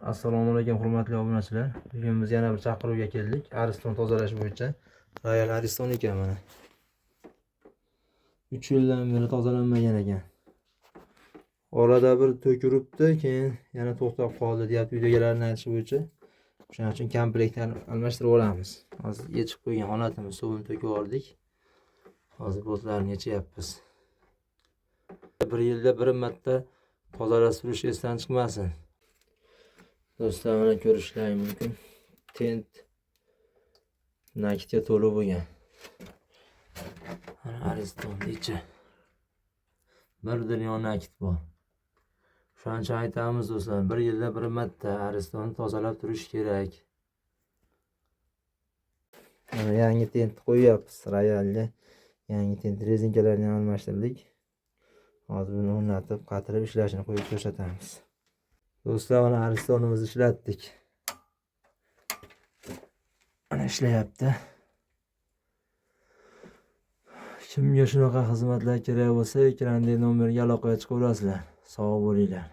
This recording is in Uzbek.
Assalomu alaykum hurmatli obunachilar. Bugun biz yana bir chaqiruvga keldik. Ariston tozalash bo'yicha. Royal Ariston ekan mana. 3 yildan beri tozalanmagan ekan. Orada bir to'kiribdi, keyin yana to'xtab qoldi deyapti videolarni aytish bo'yicha. Shuning uchun komplektni almashtirib olamiz. Hozir yechib qo'ygan holatimiz suvini to'kib oldik. Hozir boltlarni yechyapmiz. Bir yilda bir marta tozalab surish esdan chiqmasin. Do'stlar, mana ko'rishlaring mumkin. Tent nakitga to'lib bo'lgan. Mana Ariston ichi. Bir dunyo nakit bor. Shuncha aytamiz do'stlar, bir yilda bir marta Aristonni tozalab turish kerak. Mana yangi tent qo'yapmiz Royalga. Yangi tent rezinkalarni almashtirdik. Hozir buni o'rnatib, qatirib ishlashini qo'yib ko'rsatamiz. Do'stlar, mana Aristonimizni ishlatdik. Mana ishlayapti. Kimga shunaqa xizmatlar kerak bo'lsa, ekrandagi nomerga aloqaga chiqaverasizlar. Sog' bo'linglar.